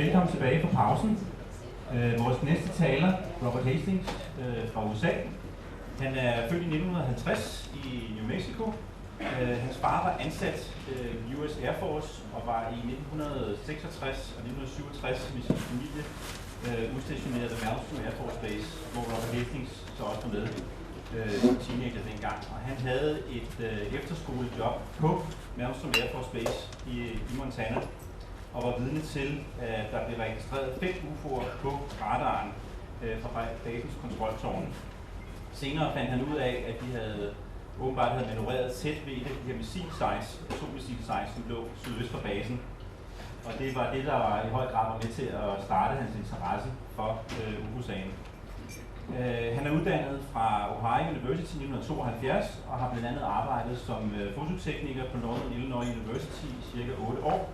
Velkommen tilbage fra pausen. Vores næste taler, Robert Hastings fra USA. Han er født i 1950 i New Mexico. Hans far var ansat US Air Force og var i 1966 og 1967 med sin familie udstationeret ved Malmstrom Air Force Base, hvor Robert Hastings så også var med som teenager dengang. Og han havde et efterskolejob på Malmstrom Air Force Base i Montana, og var vidne til, at der blev registreret 5 UFO'er på radaren fra basens kontroltårn. Senere fandt han ud af, at de åbenbart havde manøvreret tæt ved et af de her atommissilsites, som lå sydøst for basen. Og det var det, der i høj grad var med til at starte hans interesse for UFO-sagen. Han er uddannet fra Ohio University i 1972 og har blandt andet arbejdet som fototekniker på Northern Illinois University i cirka 8 år.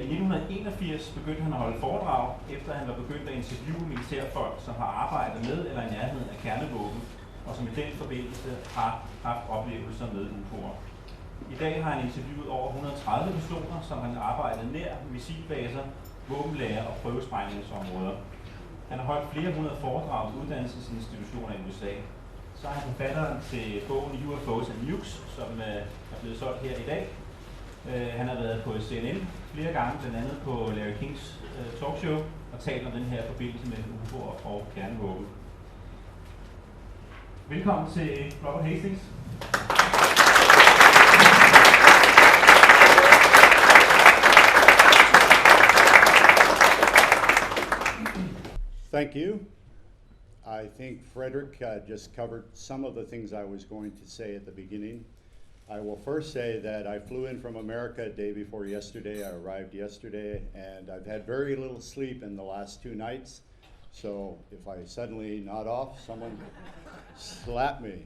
I 1981 begyndte han at holde foredrag, efter han var begyndt at interviewe militærfolk, som har arbejdet med eller i nærheden af kernevåben, og som i den forbindelse har haft oplevelser med UFO'er. I dag har han interviewet over 130 personer, som han har arbejdet nær missilbaser, våbenlager og prøvesprængningsområder. Han har holdt flere hundrede foredrag ved uddannelsesinstitutioner i USA. Så er han forfatteren til bogen UFOs and Nukes, som er blevet solgt her i dag. Han har været på CNN flere gange, blandt andet på Larry Kings talkshow, og talt om den her forbindelse mellem UFO'er og kernevåben. Velkommen til Robert Hastings. Thank you. I think Frederik just covered some of the things I was going to say at the beginning. I will first say that I flew in from America a day before yesterday. I arrived yesterday, and I've had very little sleep in the last 2 nights. So if I suddenly nod off, someone slap me.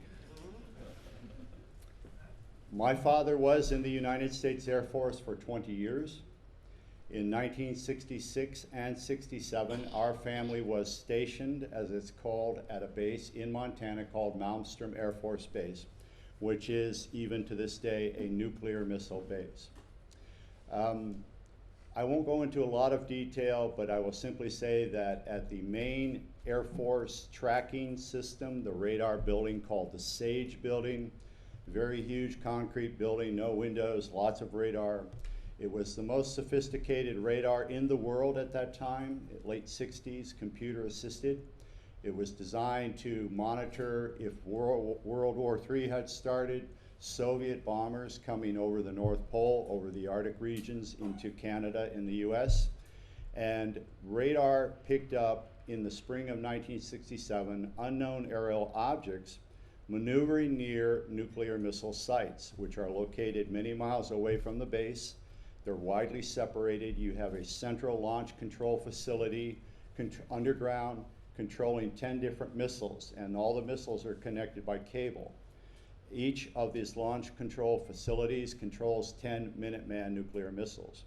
My father was in the United States Air Force for 20 years. In 1966 and 67, our family was stationed, as it's called, at a base in Montana called Malmstrom Air Force Base, which is, even to this day, a nuclear missile base. I won't go into a lot of detail, but I will simply say that at the main Air Force tracking system, the radar building called the SAGE building, very huge concrete building, no windows, lots of radar. It was the most sophisticated radar in the world at that time, late 60s, computer assisted. It was designed to monitor if World War III had started, Soviet bombers coming over the North Pole, over the Arctic regions into Canada and the US. And radar picked up in the spring of 1967 unknown aerial objects maneuvering near nuclear missile sites, which are located many miles away from the base. They're widely separated. You have a central launch control facility underground, controlling 10 different missiles, and all the missiles are connected by cable. Each of these launch control facilities controls 10 Minuteman nuclear missiles.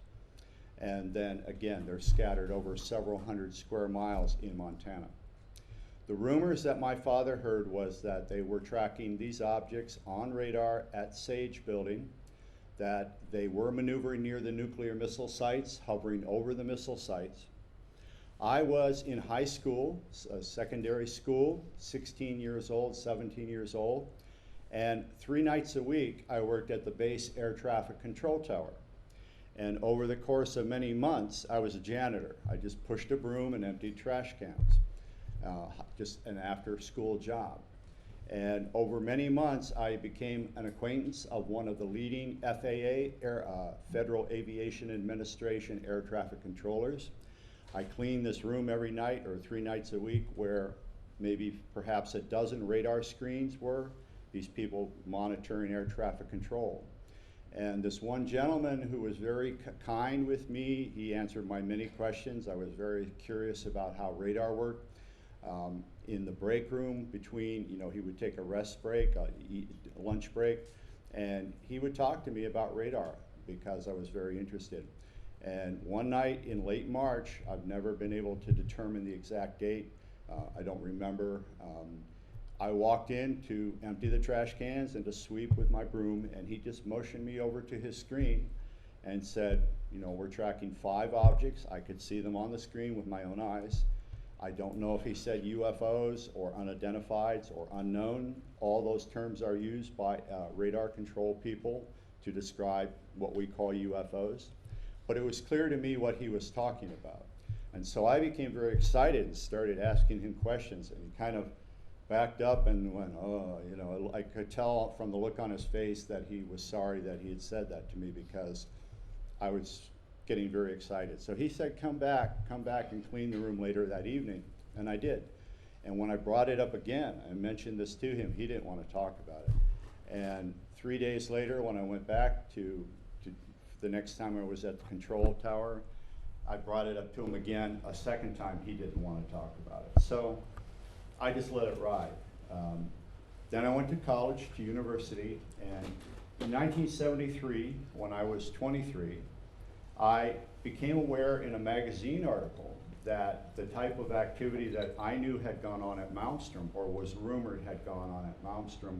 And then again, they're scattered over several hundred square miles in Montana. The rumors that my father heard was that they were tracking these objects on radar at SAGE building, that they were maneuvering near the nuclear missile sites, hovering over the missile sites. I was in high school, secondary school, 16 years old, 17 years old, and 3 nights a week I worked at the base air traffic control tower. And over the course of many months, I was a janitor. I just pushed a broom and emptied trash cans, just an after-school job. And over many months, I became an acquaintance of one of the leading FAA, Federal Aviation Administration air traffic controllers. I cleaned this room every night, or 3 nights a week, where maybe perhaps a dozen radar screens were, these people monitoring air traffic control. And this one gentleman who was very kind with me, he answered my many questions. I was very curious about how radar worked. In the break room between, he would take a rest break, a lunch break, and he would talk to me about radar because I was very interested. And one night in late March, I've never been able to determine the exact date. I don't remember. I walked in to empty the trash cans and to sweep with my broom, and he just motioned me over to his screen and said, you know, we're tracking 5 objects. I could see them on the screen with my own eyes. I don't know if he said UFOs or unidentifieds or unknown. All those terms are used by radar control people to describe what we call UFOs. But it was clear to me what he was talking about. And so I became very excited and started asking him questions, and he kind of backed up and went, oh, you know, I could tell from the look on his face that he was sorry that he had said that to me, because I was getting very excited. So he said, come back and clean the room later that evening, and I did. And when I brought it up again, I mentioned this to him, he didn't want to talk about it. And 3 days later, when I went back to the next time I was at the control tower, I brought it up to him again a second time. He didn't want to talk about it. So I just let it ride. Then I went to college, to university, and in 1973, when I was 23, I became aware in a magazine article that the type of activity that I knew had gone on at Malmstrom, or was rumored had gone on at Malmstrom,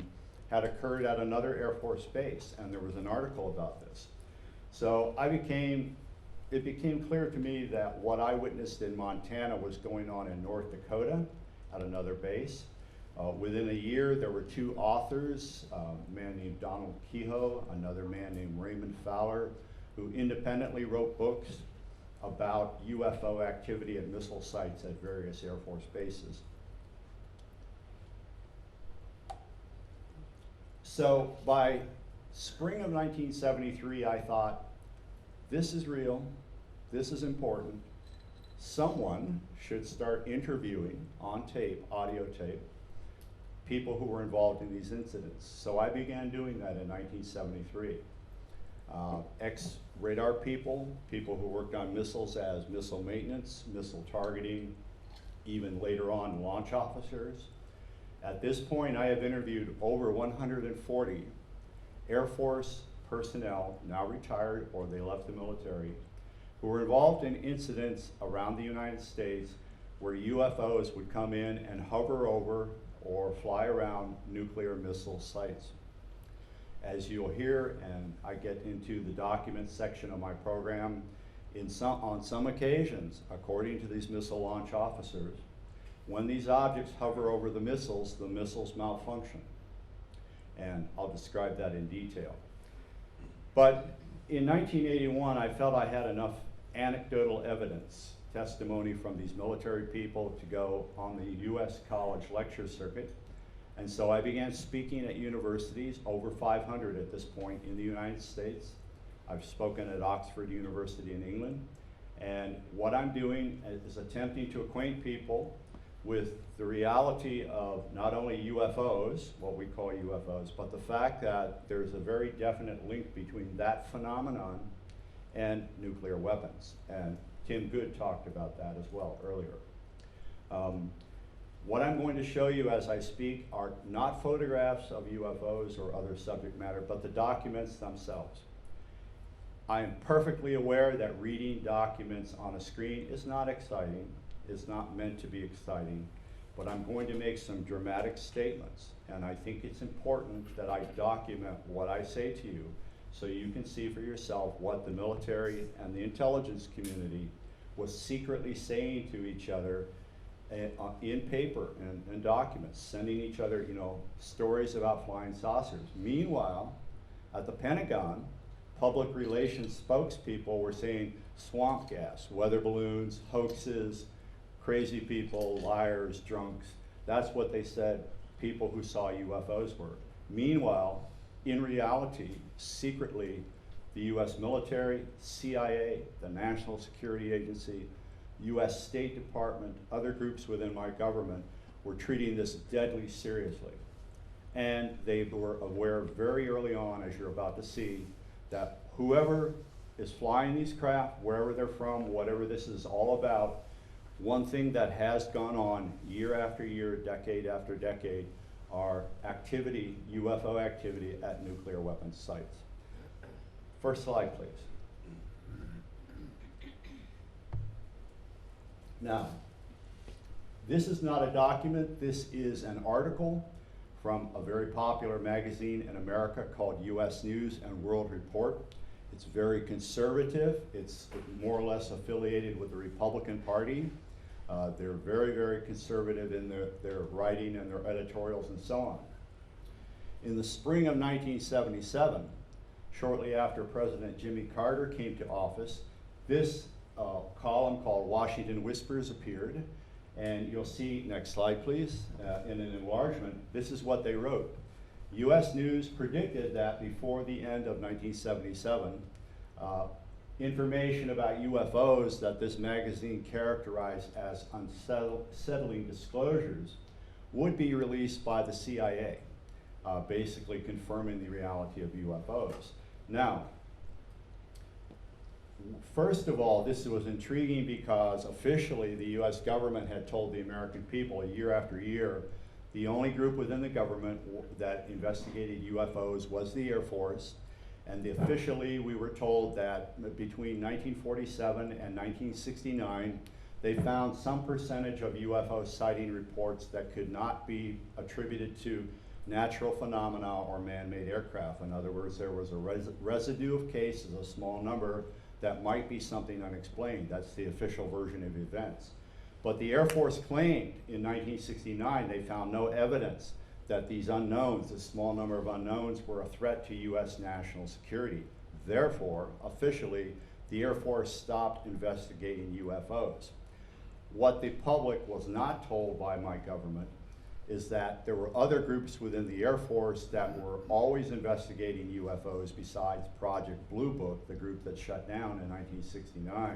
had occurred at another Air Force base, and there was an article about this. So it became clear to me that what I witnessed in Montana was going on in North Dakota at another base. Within a year, there were 2 authors, a man named Donald Kehoe, another man named Raymond Fowler, who independently wrote books about UFO activity at missile sites at various Air Force bases. So by spring of 1973, I thought, this is real, this is important. Someone should start interviewing on tape, audio tape, people who were involved in these incidents. So I began doing that in 1973. Ex-radar people who worked on missiles as missile maintenance, missile targeting, even later on launch officers. At this point, I have interviewed over 140 Air Force personnel, now retired or they left the military, who were involved in incidents around the United States where UFOs would come in and hover over or fly around nuclear missile sites. As you'll hear, and I get into the documents section of my program, on some occasions, according to these missile launch officers, when these objects hover over the missiles malfunction. And I'll describe that in detail. But in 1981, I felt I had enough anecdotal evidence, testimony from these military people to go on the U.S. college lecture circuit. And so I began speaking at universities, over 500 at this point in the United States. I've spoken at Oxford University in England. And what I'm doing is attempting to acquaint people with the reality of not only UFOs, what we call UFOs, but the fact that there's a very definite link between that phenomenon and nuclear weapons. And Tim Good talked about that as well earlier. What I'm going to show you as I speak are not photographs of UFOs or other subject matter, but the documents themselves. I am perfectly aware that reading documents on a screen is not exciting, is not meant to be exciting, but I'm going to make some dramatic statements, and I think it's important that I document what I say to you so you can see for yourself what the military and the intelligence community was secretly saying to each other in paper and documents, sending each other, you know, stories about flying saucers. Meanwhile, at the Pentagon, public relations spokespeople were saying swamp gas, weather balloons, hoaxes, crazy people, liars, drunks. That's what they said people who saw UFOs were. Meanwhile, in reality, secretly, the US military, CIA, the National Security Agency, US State Department, other groups within my government were treating this deadly seriously. And they were aware very early on, as you're about to see, that whoever is flying these craft, wherever they're from, whatever this is all about, one thing that has gone on year after year, decade after decade, are activity, UFO activity at nuclear weapons sites. First slide, please. Now, this is not a document, this is an article from a very popular magazine in America called US News and World Report. It's very conservative. It's more or less affiliated with the Republican Party. They're very, very conservative in their writing and their editorials and so on. In the spring of 1977, shortly after President Jimmy Carter came to office, this column called Washington Whispers appeared. And you'll see, next slide please, in an enlargement, this is what they wrote. U.S. News predicted that before the end of 1977, information about UFOs that this magazine characterized as unsettling disclosures would be released by the CIA, basically confirming the reality of UFOs. Now, first of all, this was intriguing because officially the US government had told the American people year after year the only group within the government that investigated UFOs was the Air Force, and officially we were told that between 1947 and 1969 they found some percentage of UFO sighting reports that could not be attributed to natural phenomena or man-made aircraft. In other words, there was a residue of cases, a small number, that might be something unexplained. That's the official version of events. But the Air Force claimed in 1969 they found no evidence that these unknowns, this small number of unknowns, were a threat to US national security. Therefore, officially, the Air Force stopped investigating UFOs. What the public was not told by my government is that there were other groups within the Air Force that were always investigating UFOs besides Project Blue Book, the group that shut down in 1969,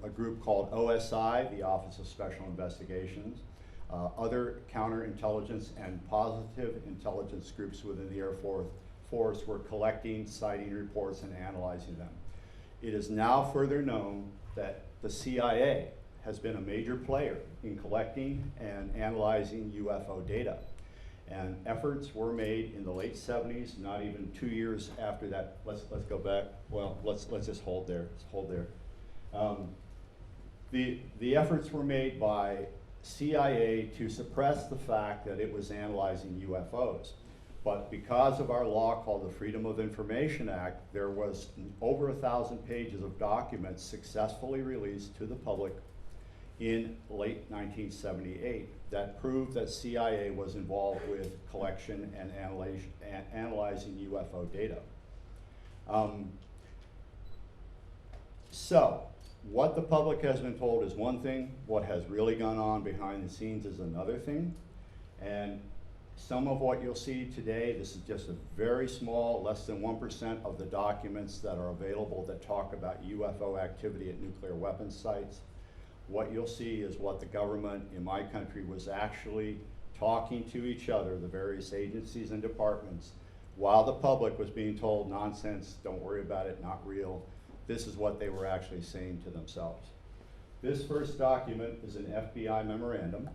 a group called OSI, the Office of Special Investigations, other counterintelligence and positive intelligence groups within the Air Force were collecting sighting reports and analyzing them. It is now further known that the CIA has been a major player in collecting and analyzing UFO data. And efforts were made in the late 70s, not even 2 years after that. Let's go back. Well, let's just hold there. Let's hold there. The efforts were made by CIA to suppress the fact that it was analyzing UFOs. But because of our law called the Freedom of Information Act, there was over 1,000 pages of documents successfully released to the public in late 1978 that proved that CIA was involved with collection and analyzing UFO data. So, what the public has been told is one thing, what has really gone on behind the scenes is another thing, and some of what you'll see today, this is just a very small, less than 1% of the documents that are available that talk about UFO activity at nuclear weapons sites. What you'll see is what the government in my country was actually talking to each other, the various agencies and departments, while the public was being told nonsense, don't worry about it, not real. This is what they were actually saying to themselves. This first document is an FBI memorandum.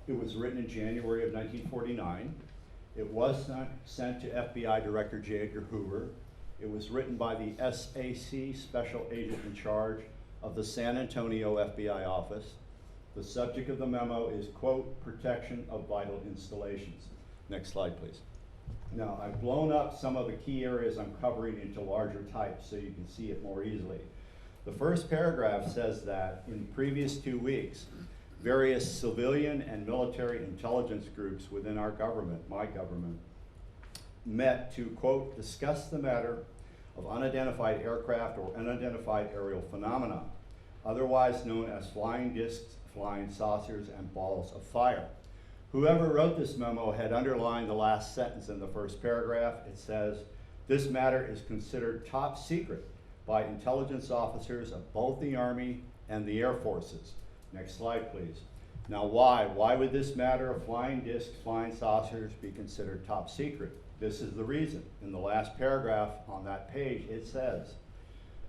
It was written in January of 1949. It was sent to FBI Director J. Edgar Hoover. It was written by the SAC, Special Agent in Charge of the San Antonio FBI office. The subject of the memo is, quote, protection of vital installations. Next slide, please. Now, I've blown up some of the key areas I'm covering into larger type so you can see it more easily. The first paragraph says that in the previous 2 weeks, various civilian and military intelligence groups within our government, my government, met to, quote, discuss the matter of unidentified aircraft or unidentified aerial phenomena, otherwise known as flying discs, flying saucers, and balls of fire. Whoever wrote this memo had underlined the last sentence in the first paragraph. It says, this matter is considered top secret by intelligence officers of both the Army and the Air Forces. Next slide, please. Now why? Why would this matter of flying discs, flying saucers be considered top secret? This is the reason. In the last paragraph on that page, it says,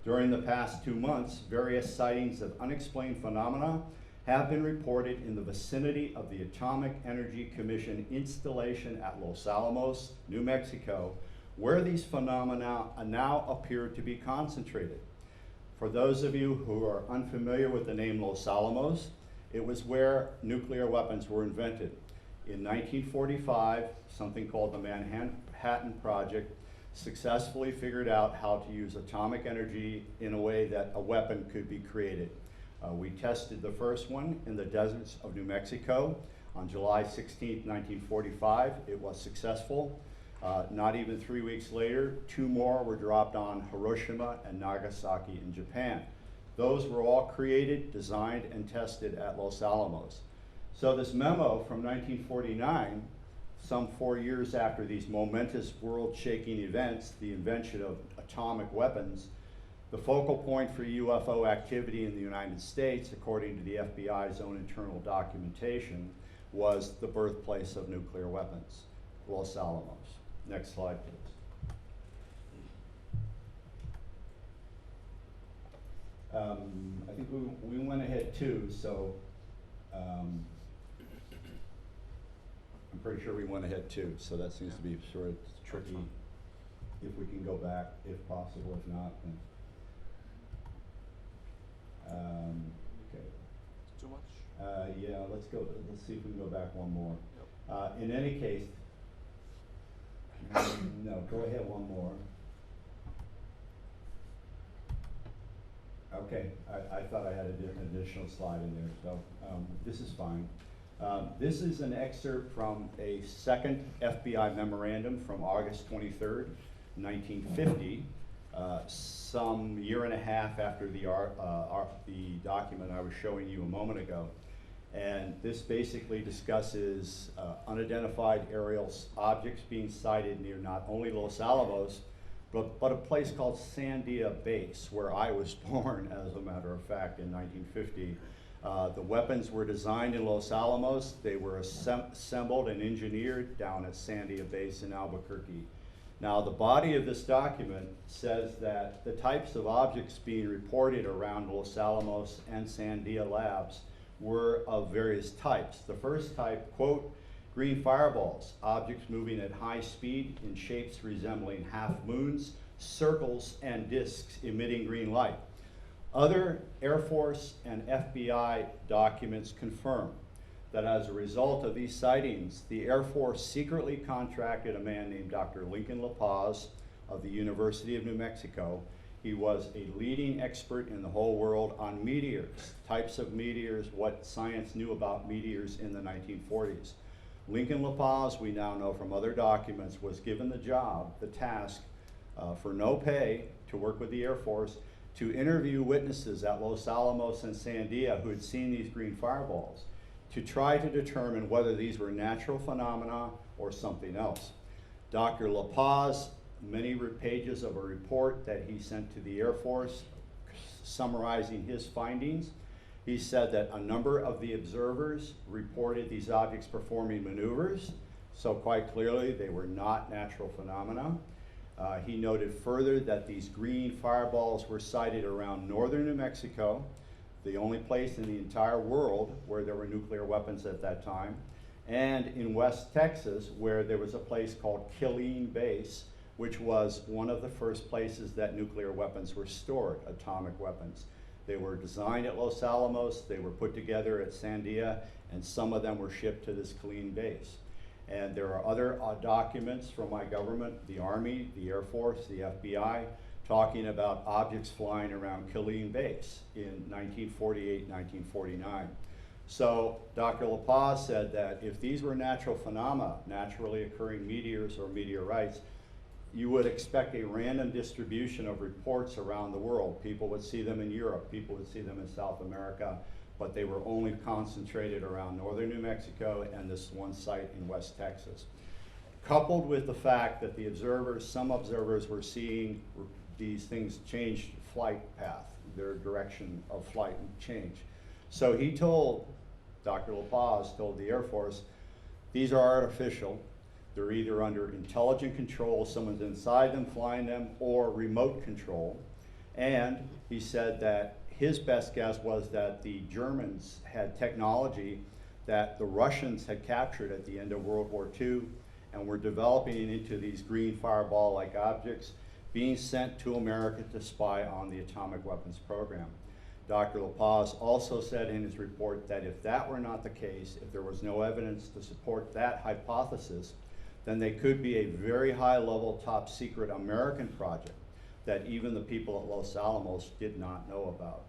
during the past 2 months, various sightings of unexplained phenomena have been reported in the vicinity of the Atomic Energy Commission installation at Los Alamos, New Mexico, where these phenomena now appear to be concentrated. For those of you who are unfamiliar with the name Los Alamos, it was where nuclear weapons were invented. In 1945, something called the Manhattan Project successfully figured out how to use atomic energy in a way that a weapon could be created. We tested the first one in the deserts of New Mexico on July 16, 1945. It was successful. Not even 3 weeks later, 2 more were dropped on Hiroshima and Nagasaki in Japan. Those were all created, designed, and tested at Los Alamos. So this memo from 1949, some 4 years after these momentous world-shaking events, the invention of atomic weapons, the focal point for UFO activity in the United States, according to the FBI's own internal documentation, was the birthplace of nuclear weapons, Los Alamos. Next slide, please. I think we went ahead too, so I'm pretty sure we went ahead too, so that seems to be sort of tricky. If we can go back, if possible, if not, then. Okay. Too much? Yeah, let's go, let's see if we can go back one more. Yep. In any case, no, go ahead one more. Okay, I thought I had an additional slide in there, so this is fine. This is an excerpt from a second FBI memorandum from August 23rd, 1950, some year and a half after the document I was showing you a moment ago. And this basically discusses unidentified aerial objects being sighted near not only Los Alamos, but a place called Sandia Base, where I was born, as a matter of fact, in 1950. The weapons were designed in Los Alamos. They were assembled and engineered down at Sandia Base in Albuquerque. Now, the body of this document says that the types of objects being reported around Los Alamos and Sandia Labs were of various types. The first type, quote, green fireballs, objects moving at high speed in shapes resembling half moons, circles, and disks emitting green light. Other Air Force and FBI documents confirm that as a result of these sightings, the Air Force secretly contracted a man named Dr. Lincoln La Paz of the University of New Mexico. He was a leading expert in the whole world on meteors, types of meteors, what science knew about meteors in the 1940s. Lincoln La Paz, we now know from other documents, was given the job, the task, for no pay, to work with the Air Force, to interview witnesses at Los Alamos and Sandia who had seen these green fireballs, to try to determine whether these were natural phenomena or something else. Dr. La Paz, many pages of a report that he sent to the Air Force summarizing his findings. He said that a number of the observers reported these objects performing maneuvers, so quite clearly they were not natural phenomena. He noted further that these green fireballs were sighted around northern New Mexico, the only place in the entire world where there were nuclear weapons at that time, and in West Texas, where there was a place called Killeen Base, which was one of the first places that nuclear weapons were stored, atomic weapons. They were designed at Los Alamos, they were put together at Sandia, and some of them were shipped to this Killeen Base. And there are other documents from my government, the Army, the Air Force, the FBI, talking about objects flying around Killeen Base in 1948, 1949. So Dr. La Paz said that if these were natural phenomena, naturally occurring meteors or meteorites, you would expect a random distribution of reports around the world. People would see them in Europe, people would see them in South America, but they were only concentrated around northern New Mexico and this one site in West Texas. Coupled with the fact that the observers, some observers were seeing these things change flight path, their direction of flight change. So he told, Dr. La Paz told the Air Force, these are artificial. They're either under intelligent control, someone's inside them flying them, or remote control. And he said that his best guess was that the Germans had technology that the Russians had captured at the end of World War II and were developing it into these green fireball-like objects being sent to America to spy on the atomic weapons program. Dr. La Paz also said in his report that if that were not the case, if there was no evidence to support that hypothesis, then they could be a very high level, top secret American project that even the people at Los Alamos did not know about.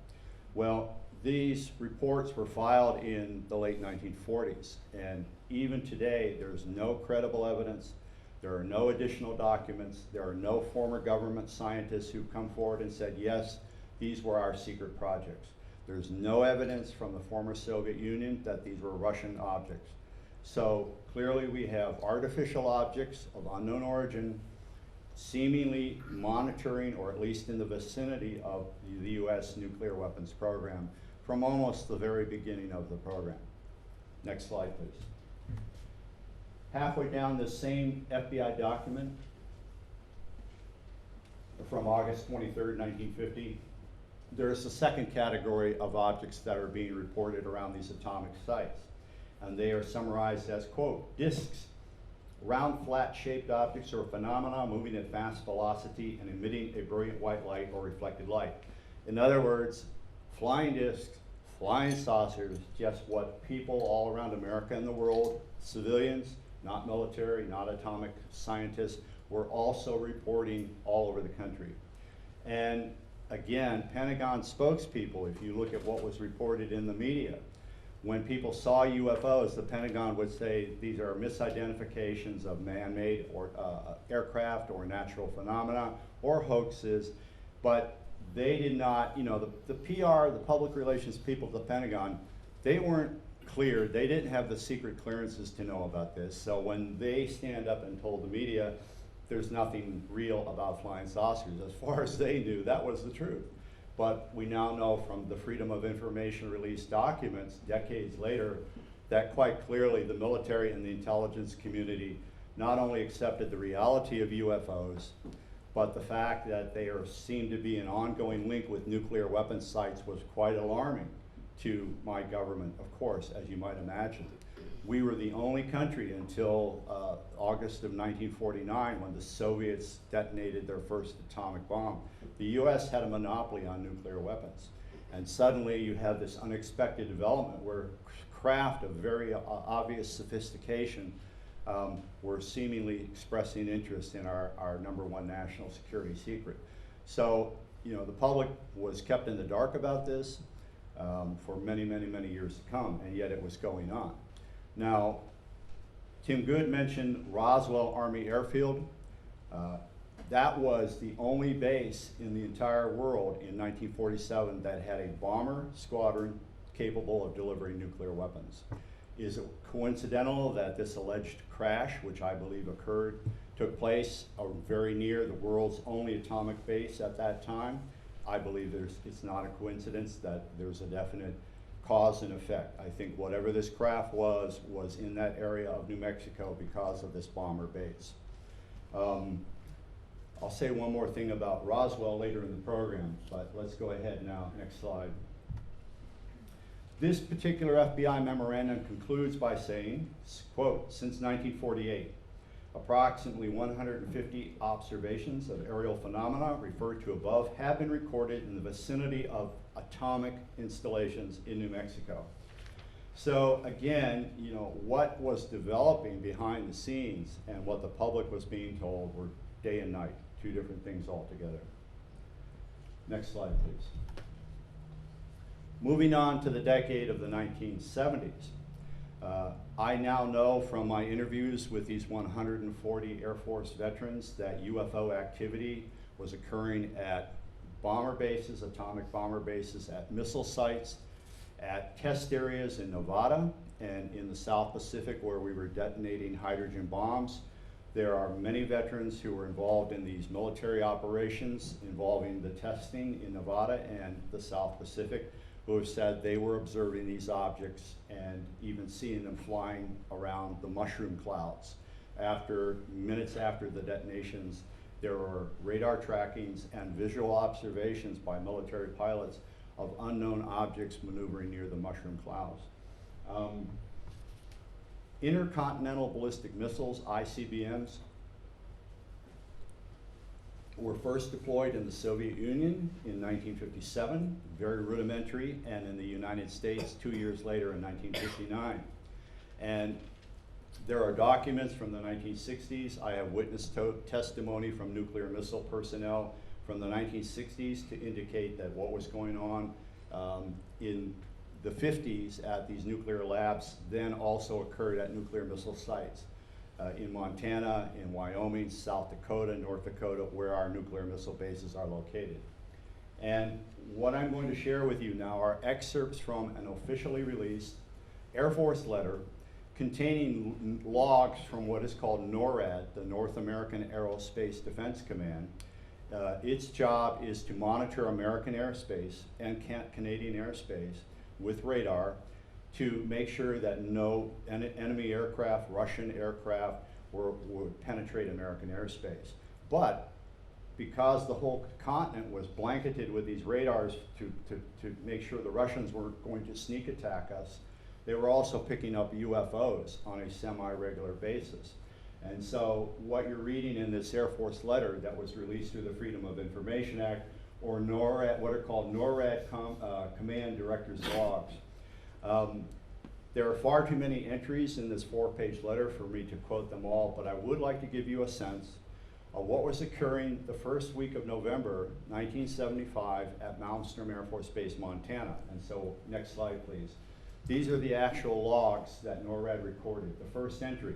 Well, these reports were filed in the late 1940s, and even today there's no credible evidence, there are no additional documents, there are no former government scientists who've come forward and said, yes, these were our secret projects. There's no evidence from the former Soviet Union that these were Russian objects. So clearly we have artificial objects of unknown origin seemingly monitoring, or at least in the vicinity of the US nuclear weapons program from almost the very beginning of the program. Next slide, please. Halfway down this same FBI document from August 23rd, 1950, there's a second category of objects that are being reported around these atomic sites. And they are summarized as, quote, disks, round flat-shaped objects or phenomena moving at fast velocity and emitting a brilliant white light or reflected light. In other words, flying disks, flying saucers, just what people all around America and the world, civilians, not military, not atomic scientists, were also reporting all over the country. And again, Pentagon spokespeople, if you look at what was reported in the media, when people saw UFOs, the Pentagon would say these are misidentifications of man-made or aircraft or natural phenomena or hoaxes, but they did not, the PR, the public relations people at the Pentagon, they weren't cleared. They didn't have the secret clearances to know about this. So when they stand up and told the media there's nothing real about flying saucers, as far as they knew, that was the truth. But we now know from the Freedom of Information released documents decades later that quite clearly the military and the intelligence community not only accepted the reality of UFOs, but the fact that they seem to be an ongoing link with nuclear weapons sites was quite alarming to my government, of course, as you might imagine. We were the only country until August of 1949 when the Soviets detonated their first atomic bomb. The US had a monopoly on nuclear weapons. And suddenly you have this unexpected development where craft of very obvious sophistication were seemingly expressing interest in our #1 national security secret. So, the public was kept in the dark about this for many, many, many years to come, and yet it was going on. Now, Tim Good mentioned Roswell Army Airfield. That was the only base in the entire world in 1947 that had a bomber squadron capable of delivering nuclear weapons. Is it coincidental that this alleged crash, which I believe occurred, took place very near the world's only atomic base at that time? I believe it's not a coincidence, that there's a definite cause and effect. I think whatever this craft was in that area of New Mexico because of this bomber base. I'll say one more thing about Roswell later in the program, but let's go ahead now. Next slide. This particular FBI memorandum concludes by saying, quote, since 1948, approximately 150 observations of aerial phenomena referred to above have been recorded in the vicinity of atomic installations in New Mexico. So again, what was developing behind the scenes and what the public was being told were day and night, two different things altogether. Next slide, please. Moving on to the decade of the 1970s. I now know from my interviews with these 140 Air Force veterans that UFO activity was occurring at bomber bases, atomic bomber bases, at missile sites, at test areas in Nevada and in the South Pacific where we were detonating hydrogen bombs. There are many veterans who were involved in these military operations involving the testing in Nevada and the South Pacific, who have said they were observing these objects and even seeing them flying around the mushroom clouds. Minutes after the detonations, there were radar trackings and visual observations by military pilots of unknown objects maneuvering near the mushroom clouds. Intercontinental ballistic missiles, ICBMs, were first deployed in the Soviet Union in 1957, very rudimentary, and in the United States 2 years later in 1959. And There are documents from the 1960s. I have witness testimony from nuclear missile personnel from the 1960s to indicate that what was going on in the 50s at these nuclear labs then also occurred at nuclear missile sites in Montana, in Wyoming, South Dakota, North Dakota, where our nuclear missile bases are located. And what I'm going to share with you now are excerpts from an officially released Air Force letter containing logs from what is called NORAD, the North American Aerospace Defense Command. Its job is to monitor American airspace and Canadian airspace with radar to make sure that no enemy aircraft, Russian aircraft, would penetrate American airspace. But because the whole continent was blanketed with these radars to make sure the Russians weren't going to sneak attack us, they were also picking up UFOs on a semi-regular basis. And so what you're reading in this Air Force letter that was released through the Freedom of Information Act, or NORAD, what are called NORAD Command Director's Logs. There are far too many entries in this 4-page letter for me to quote them all, but I would like to give you a sense of what was occurring the first week of November 1975 at Malmstrom Air Force Base, Montana. And so, next slide, please. These are the actual logs that NORAD recorded. The first entry: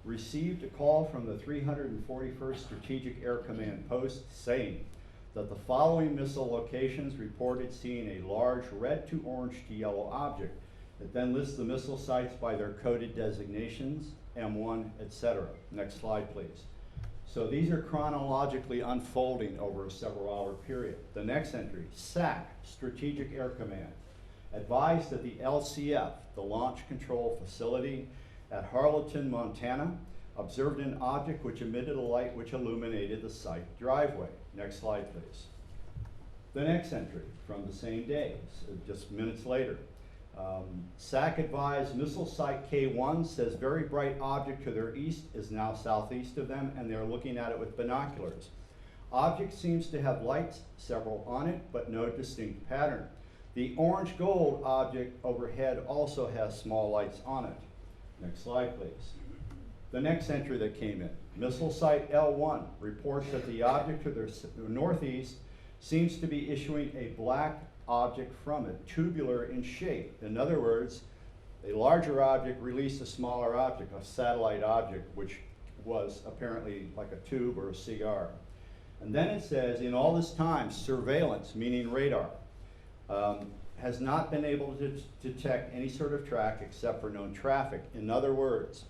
received a call from the 341st Strategic Air Command Post saying that the following missile locations reported seeing a large red to orange to yellow object. It then lists the missile sites by their coded designations, M1, etc. Next slide, please. So these are chronologically unfolding over a several-hour period. The next entry: SAC, Strategic Air Command, advised that the LCF, the Launch Control Facility at Harleton, Montana, observed an object which emitted a light which illuminated the site driveway. Next slide, please. The next entry from the same day, just minutes later. SAC advised missile site K1 says very bright object to their east is now southeast of them, and they're looking at it with binoculars. Object seems to have lights, several on it, but no distinct pattern. The orange gold object overhead also has small lights on it. Next slide, please. The next entry that came in, missile site L1 reports that the object to their northeast seems to be issuing a black object from it, tubular in shape. In other words, a larger object released a smaller object, a satellite object, which was apparently like a tube or a cigar. And then it says, in all this time, surveillance, meaning radar, has not been able to detect any sort of track except for known traffic. In other words,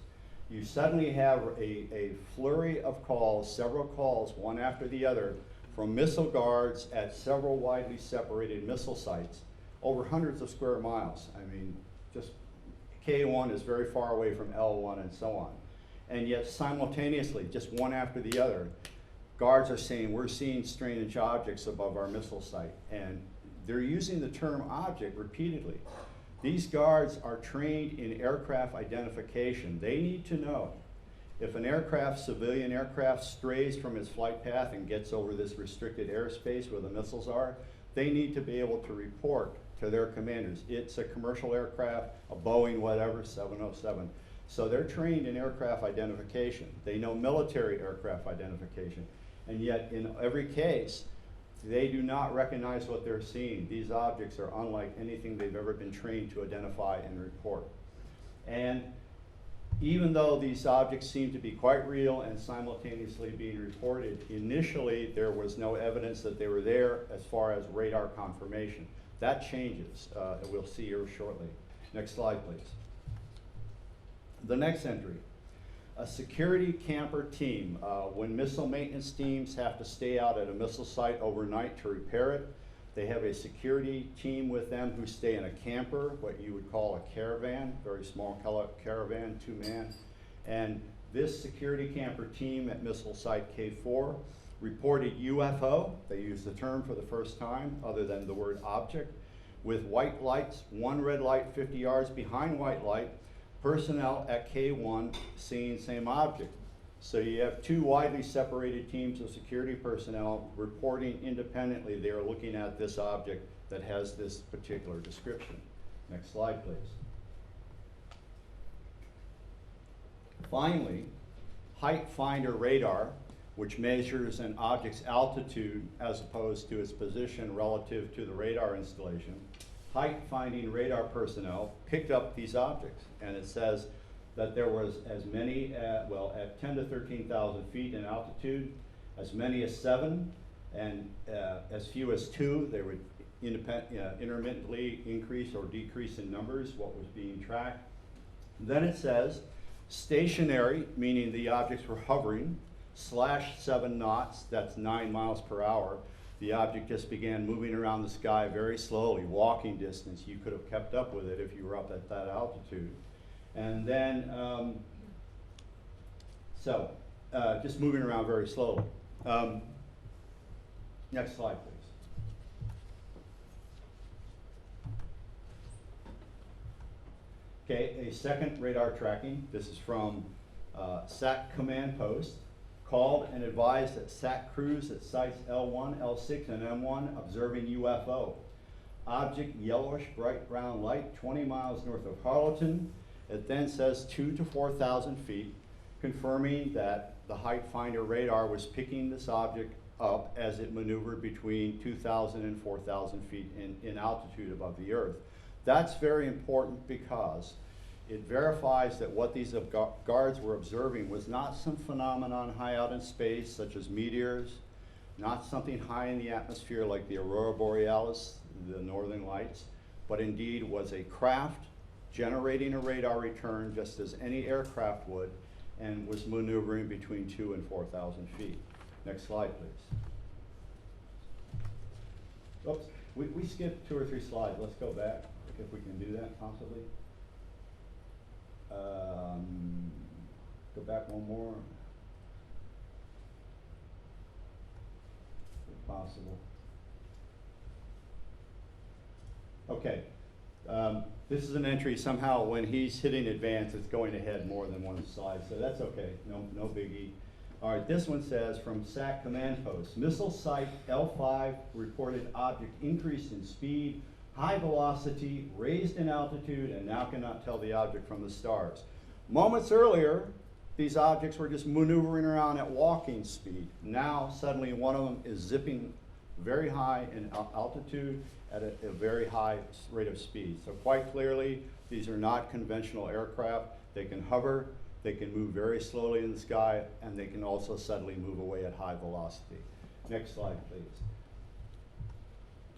you suddenly have a flurry of calls, several calls, one after the other, from missile guards at several widely separated missile sites over hundreds of square miles. I mean, just K1 is very far away from L1 and so on. And yet simultaneously, just one after the other, guards are saying, we're seeing strange objects above our missile site. And they're using the term object repeatedly. These guards are trained in aircraft identification. They need to know if an aircraft, civilian aircraft, strays from its flight path and gets over this restricted airspace where the missiles are, they need to be able to report to their commanders. It's a commercial aircraft, a Boeing whatever, 707. So they're trained in aircraft identification. They know military aircraft identification. And yet in every case, they do not recognize what they're seeing. These objects are unlike anything they've ever been trained to identify and report. And even though these objects seem to be quite real and simultaneously being reported, initially there was no evidence that they were there as far as radar confirmation. That changes, we'll see here shortly. Next slide, please. The next entry. A security camper team. When missile maintenance teams have to stay out at a missile site overnight to repair it, they have a security team with them who stay in a camper, what you would call a caravan, very small caravan, 2-man. And this security camper team at missile site K4 reported UFO, they used the term for the first time other than the word object, with white lights, one red light 50 yards behind white light, personnel at K1 seeing same object. So you have two widely separated teams of security personnel reporting independently. They are looking at this object that has this particular description. Next slide, please. Finally, height finder radar, which measures an object's altitude as opposed to its position relative to the radar installation. Height finding radar personnel picked up these objects, and it says that there was as many at 10 to 13,000 feet in altitude, as many as 7, and as few as 2. They would intermittently increase or decrease in numbers what was being tracked. Then it says stationary, meaning the objects were hovering, /7 knots, that's 9 miles per hour. The object just began moving around the sky very slowly, walking distance. You could have kept up with it if you were up at that altitude. And then, just moving around very slowly. Next slide, please. Okay, a second radar tracking. This is from SAC Command Post. Called and advised that SAC crews at sites L1, L6, and M1 observing UFO. Object yellowish bright brown light 20 miles north of Harleton. It then says 2,000 to 4,000 feet, confirming that the height finder radar was picking this object up as it maneuvered between 2,000 and 4,000 feet in altitude above the Earth. That's very important because it verifies that what these guards were observing was not some phenomenon high out in space, such as meteors, not something high in the atmosphere like the aurora borealis, the northern lights, but indeed was a craft generating a radar return just as any aircraft would, and was maneuvering between 2,000 and 4,000 feet. Next slide, please. Oops, we skipped 2 or 3 slides. Let's go back, if we can do that possibly. Go back one more, if possible. Okay, this is an entry. Somehow when he's hitting advance, it's going ahead more than one slide, so that's okay, no biggie. All right, this one says from SAC Command Post, missile site L5 reported object increased in speed, high velocity, raised in altitude, and now cannot tell the object from the stars. Moments earlier, these objects were just maneuvering around at walking speed. Now, suddenly one of them is zipping very high in altitude at a very high rate of speed. So quite clearly, these are not conventional aircraft. They can hover, they can move very slowly in the sky, and they can also suddenly move away at high velocity. Next slide, please.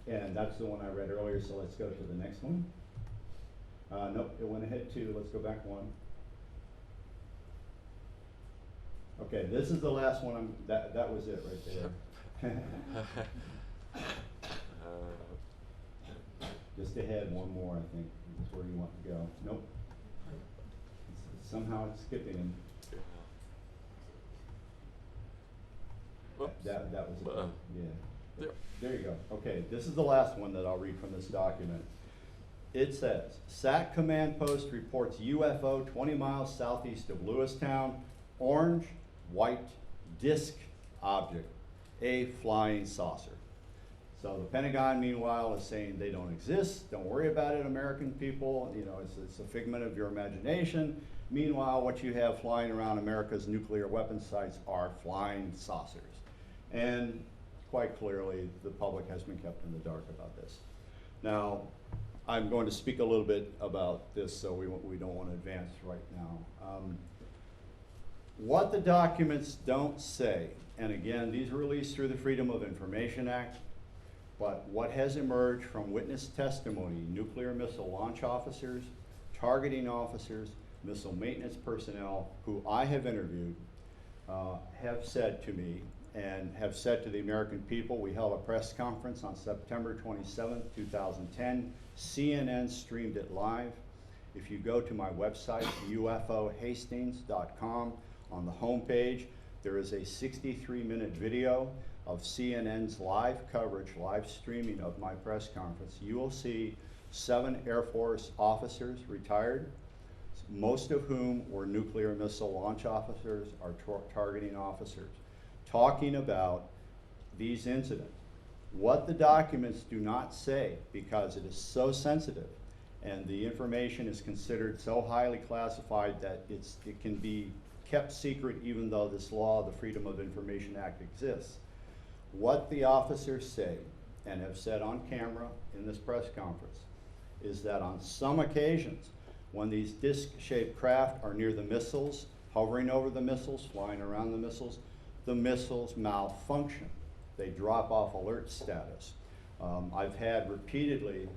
And that's the one I read earlier, so let's go to the next one. Nope, it went ahead 2. Let's go back 1. Okay, this is the last one. That was it right there. Just ahead, one more, I think. That's where you want to go. Nope. Somehow it's skipping. That was it. Yeah. There you go. Okay, this is the last one that I'll read from this document. It says, SAC Command Post reports UFO 20 miles southeast of Lewistown, orange, white, disc object, a flying saucer. So the Pentagon, meanwhile, is saying they don't exist. Don't worry about it, American people. You know, it's a figment of your imagination. Meanwhile, what you have flying around America's nuclear weapons sites are flying saucers. And quite clearly, the public has been kept in the dark about this. Now, I'm going to speak a little bit about this, so we don't want to advance right now. What the documents don't say, and again, these are released through the Freedom of Information Act, but what has emerged from witness testimony, nuclear missile launch officers, targeting officers, missile maintenance personnel, who I have interviewed, have said to me, and have said to the American people. We held a press conference on September 27th, 2010. CNN streamed it live. If you go to my website, UFOhastings.com, on the homepage, there is a 63-minute video of CNN's live coverage, live streaming of my press conference. You will see 7 Air Force officers retired, most of whom were nuclear missile launch officers or targeting officers, talking about these incidents. What the documents do not say, because it is so sensitive, And the information is considered so highly classified that it can be kept secret even though this law, the Freedom of Information Act, exists. What the officers say, and have said on camera in this press conference, is that on some occasions, when these disc-shaped craft are near the missiles, hovering over the missiles, flying around the missiles malfunction. They drop off alert status. I've had repeatedly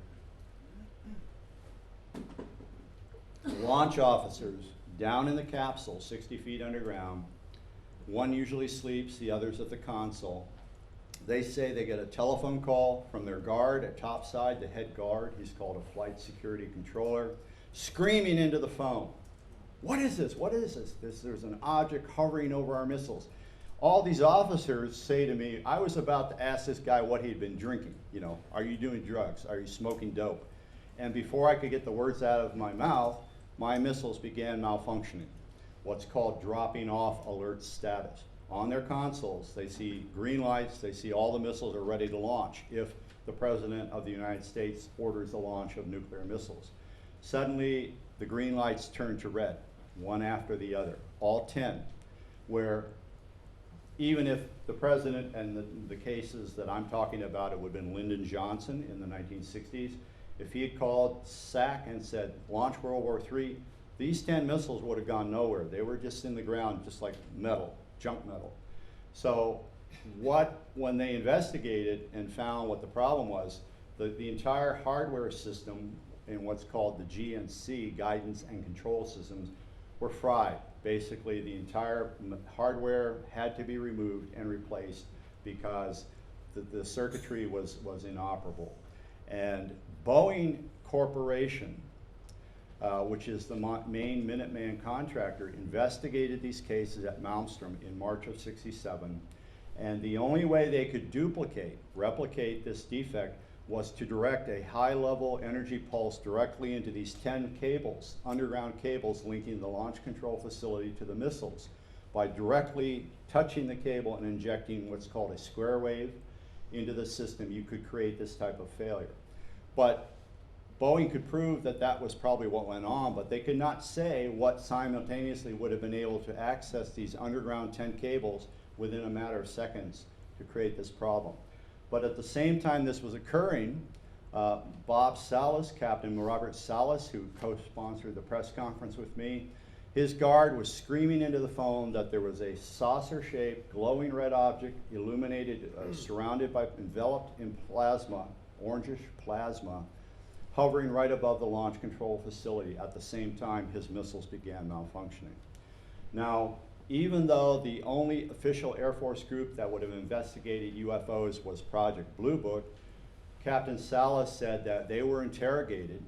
launch officers down in the capsule, 60 feet underground. One usually sleeps, the other's at the console. They say they get a telephone call from their guard at topside, the head guard, he's called a flight security controller, screaming into the phone. What is this? What is this? There's an object hovering over our missiles. All these officers say to me, I was about to ask this guy what he'd been drinking. You know, are you doing drugs? Are you smoking dope? And before I could get the words out of my mouth, my missiles began malfunctioning, what's called dropping off alert status. On their consoles, they see green lights, they see all the missiles are ready to launch if the President of the United States orders the launch of nuclear missiles. Suddenly, the green lights turn to red, one after the other, all 10, where even if the President, and the cases that I'm talking about, it would have been Lyndon Johnson in the 1960s, if he had called SAC and said, launch World War III, these 10 missiles would have gone nowhere. They were just in the ground, just like metal, junk metal. So when they investigated and found what the problem was, the entire hardware system in what's called the GNC, guidance and control systems, were fried. Basically, the entire hardware had to be removed and replaced because the circuitry was inoperable. And Boeing Corporation, which is the main Minuteman contractor, investigated these cases at Malmstrom in March of '67, and the only way they could replicate this defect was to direct a high-level energy pulse directly into these 10 cables, underground cables linking the launch control facility to the missiles. By directly touching the cable and injecting what's called a square wave into the system, you could create this type of failure. But Boeing could prove that that was probably what went on, but they could not say what simultaneously would have been able to access these underground 10 cables within a matter of seconds to create this problem. But at the same time this was occurring, Bob Salas, Captain Robert Salas, who co-sponsored the press conference with me, his guard was screaming into the phone that there was a saucer-shaped, glowing red object, illuminated, enveloped in plasma, orangish plasma, hovering right above the launch control facility. At the same time, his missiles began malfunctioning. Now, even though the only official Air Force group that would have investigated UFOs was Project Blue Book, Captain Salas said that they were interrogated,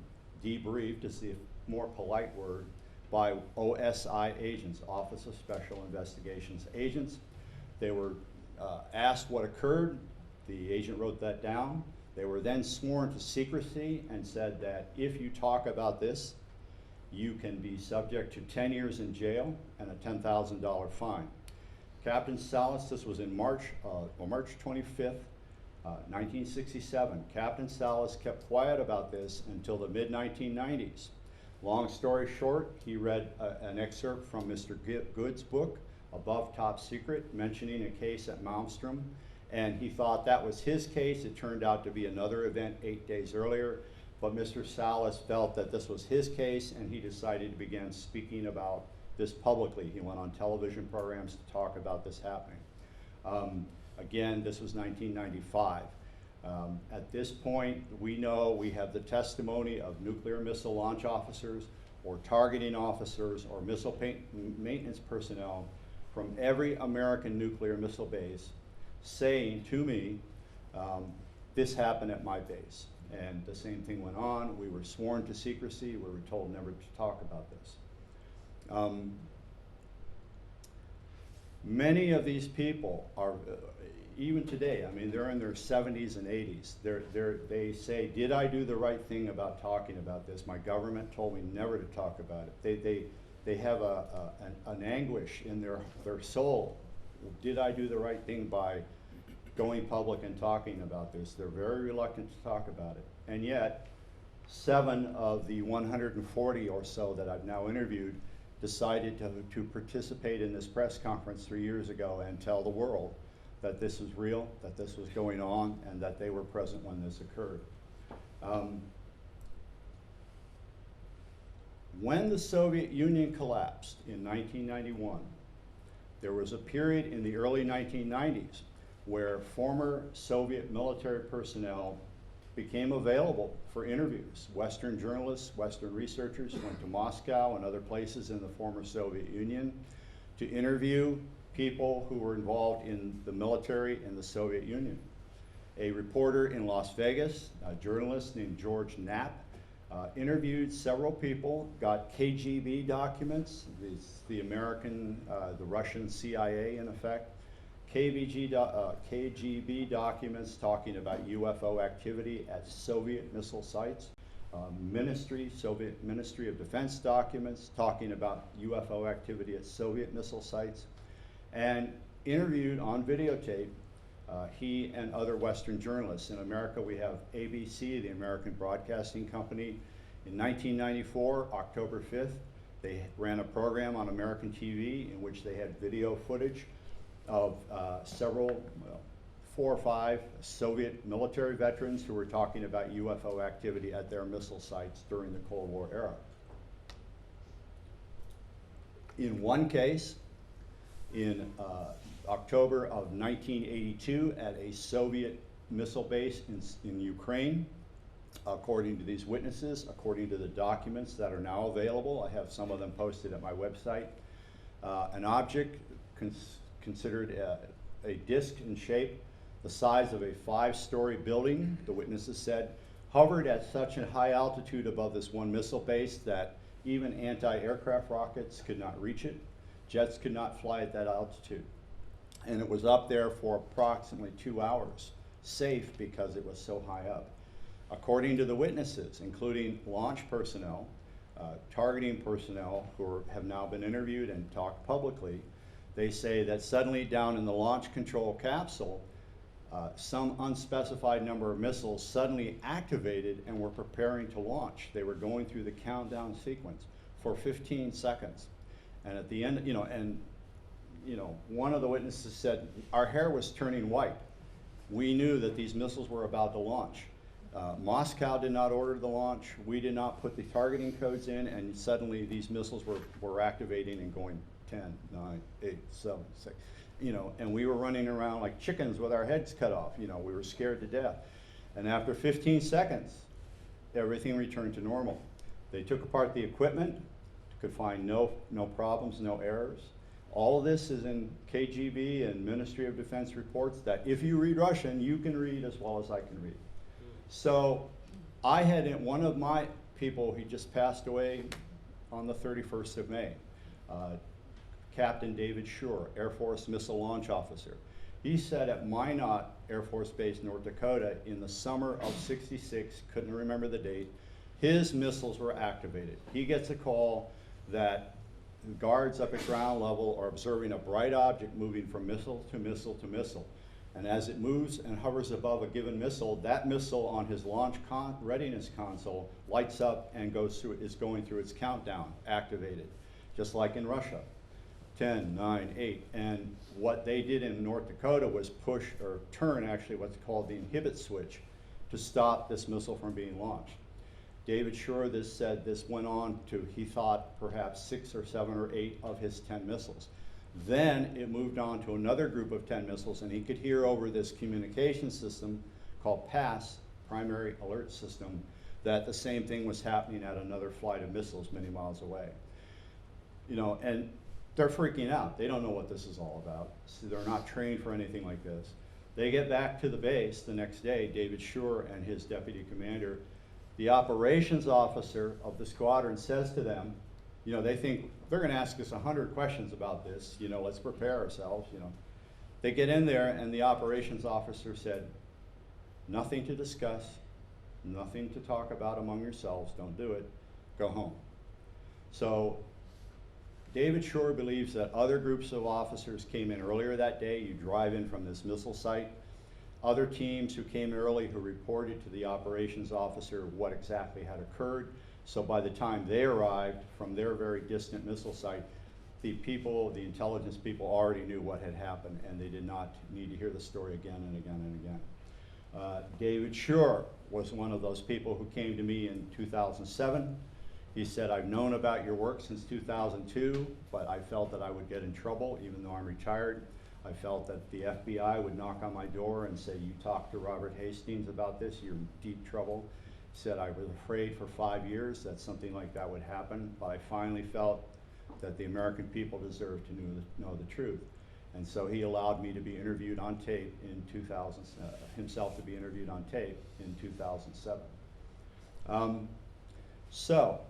debriefed is the more polite word, by OSI agents, Office of Special Investigations agents. They were asked what occurred. The agent wrote that down. They were then sworn to secrecy and said that if you talk about this, you can be subject to 10 years in jail and a $10,000 fine. Captain Salas, this was in March 25th, 1967. Captain Salas kept quiet about this until the mid-1990s. Long story short, he read an excerpt from Mr. Good's book, Above Top Secret, mentioning a case at Malmstrom, and he thought that was his case. It turned out to be another event 8 days earlier, but Mr. Salas felt that this was his case, and he decided to begin speaking about this publicly. He went on television programs to talk about this happening. Again, this was 1995. At this point, we know we have the testimony of nuclear missile launch officers or targeting officers or missile maintenance personnel from every American nuclear missile base saying to me, this happened at my base. And the same thing went on. We were sworn to secrecy. We were told never to talk about this. Many of these people are, even today, I mean, they're in their 70s and 80s. They say, did I do the right thing about talking about this? My government told me never to talk about it. They have an anguish in their soul. Did I do the right thing by going public and talking about this? They're very reluctant to talk about it. And yet, 7 of the 140 or so that I've now interviewed decided to participate in this press conference 3 years ago and tell the world that this was real, that this was going on, and that they were present when this occurred. When the Soviet Union collapsed in 1991, there was a period in the early 1990s where former Soviet military personnel became available for interviews. Western journalists, Western researchers went to Moscow and other places in the former Soviet Union to interview people who were involved in the military in the Soviet Union. A reporter in Las Vegas, a journalist named George Knapp, interviewed several people, got KGB documents, the American, the Russian CIA in effect, KGB documents talking about UFO activity at Soviet missile sites, Soviet Ministry of Defense documents talking about UFO activity at Soviet missile sites, and interviewed on videotape he and other Western journalists. In America, we have ABC, the American Broadcasting Company. In 1994, October 5th, they ran a program on American TV in which they had video footage of several, 4 or 5 Soviet military veterans who were talking about UFO activity at their missile sites during the Cold War era. In one case, in October of 1982 at a Soviet missile base in Ukraine, according to these witnesses, according to the documents that are now available, I have some of them posted at my website, an object considered a disc in shape, the size of a 5-story building, the witnesses said, hovered at such a high altitude above this one missile base that even anti-aircraft rockets could not reach it. Jets could not fly at that altitude. And it was up there for approximately 2 hours, safe because it was so high up. According to the witnesses, including launch personnel, targeting personnel who have now been interviewed and talked publicly, they say that suddenly down in the launch control capsule, some unspecified number of missiles suddenly activated and were preparing to launch. They were going through the countdown sequence for 15 seconds. And at the end, one of the witnesses said, our hair was turning white. We knew that these missiles were about to launch. Moscow did not order the launch. We did not put the targeting codes in, and suddenly these missiles were activating and going 10, 9, 8, 7, 6. And we were running around like chickens with our heads cut off. We were scared to death. And after 15 seconds, everything returned to normal. They took apart the equipment, could find no problems, no errors. All of this is in KGB and Ministry of Defense reports that if you read Russian, you can read as well as I can read. So I had one of my people, he just passed away on the 31st of May, Captain David Shore, Air Force Missile Launch Officer. He said at Minot Air Force Base, North Dakota, in the summer of '66, couldn't remember the date, his missiles were activated. He gets a call that guards up at ground level are observing a bright object moving from missile to missile to missile. And as it moves and hovers above a given missile, that missile on his launch readiness console lights up and is going through its countdown, activated, just like in Russia. 10, 9, 8. And what they did in North Dakota was push or turn actually what's called the inhibit switch to stop this missile from being launched. David Shore said this went on to, he thought, perhaps 6 or 7 or 8 of his 10 missiles. Then it moved on to another group of 10 missiles, and he could hear over this communication system called PASS, Primary Alert System, that the same thing was happening at another flight of missiles many miles away. And they're freaking out. They don't know what this is all about. So they're not trained for anything like this. They get back to the base the next day, David Shore and his deputy commander. The operations officer of the squadron says to them, they think they're going to ask us 100 questions about this, let's prepare ourselves, They get in there and the operations officer said, nothing to discuss, nothing to talk about among yourselves, don't do it, go home. So David Shore believes that other groups of officers came in earlier that day. You drive in from this missile site. other teams who came early who reported to the operations officer what exactly had occurred. So by the time they arrived from their very distant missile site, the people, the intelligence people already knew what had happened, and they did not need to hear the story again and again and again. David Shore was one of those people who came to me in 2007. He said, I've known about your work since 2002, but I felt that I would get in trouble even though I'm retired. I felt that the FBI would knock on my door and say, you talked to Robert Hastings about this, you're in deep trouble. He said, I was afraid for 5 years that something like that would happen, but I finally felt that the American people deserve to know the truth. And so he allowed me to be interviewed on tape in 2000, himself to be interviewed on tape in 2007. So,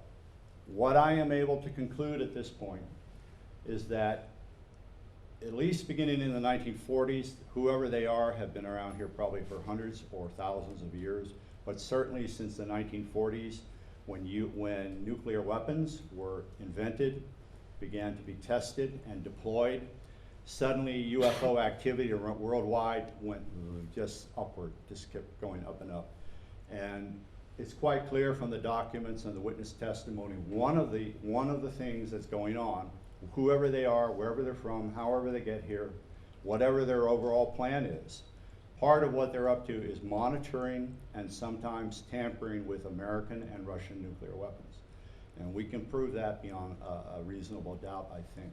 what I am able to conclude at this point is that at least beginning in the 1940s, whoever they are have been around here probably for hundreds or thousands of years, but certainly since the 1940s, when nuclear weapons were invented, began to be tested and deployed, suddenly UFO activity worldwide went just upward, just kept going up and up. And it's quite clear from the documents and the witness testimony, one of the things that's going on, whoever they are, wherever they're from, however they get here, whatever their overall plan is, part of what they're up to is monitoring and sometimes tampering with American and Russian nuclear weapons. And we can prove that beyond a reasonable doubt, I think.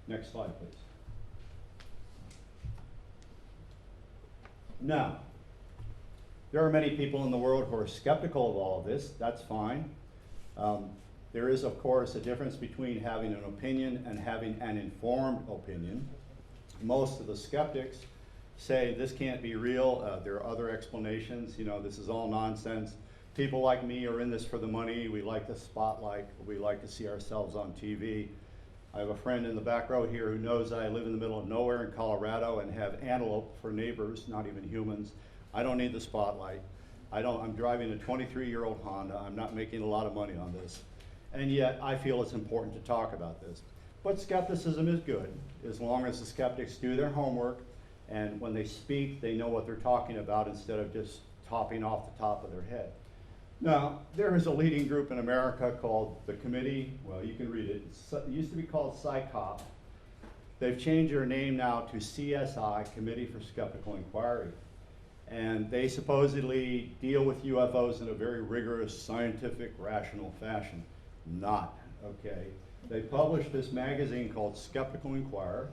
Next slide, please. Now, there are many people in the world who are skeptical of all of this. That's fine. There is, of course, a difference between having an opinion and having an informed opinion. Most of the skeptics say this can't be real. There are other explanations. You know, this is all nonsense. People like me are in this for the money. We like the spotlight. We like to see ourselves on TV. I have a friend in the back row here who knows I live in the middle of nowhere in Colorado and have antelope for neighbors, not even humans. I don't need the spotlight. I'm driving a 23-year-old Honda. I'm not making a lot of money on this. And yet I feel it's important to talk about this. But skepticism is good, as long as the skeptics do their homework, and when they speak, they know what they're talking about instead of just topping off the top of their head. Now, there is a leading group in America called the Committee, well, you can read it. It used to be called PSYCOP. They've changed their name now to CSI, Committee for Skeptical Inquiry. And they supposedly deal with UFOs in a very rigorous, scientific, rational fashion. Not, okay? They published this magazine called Skeptical Inquirer.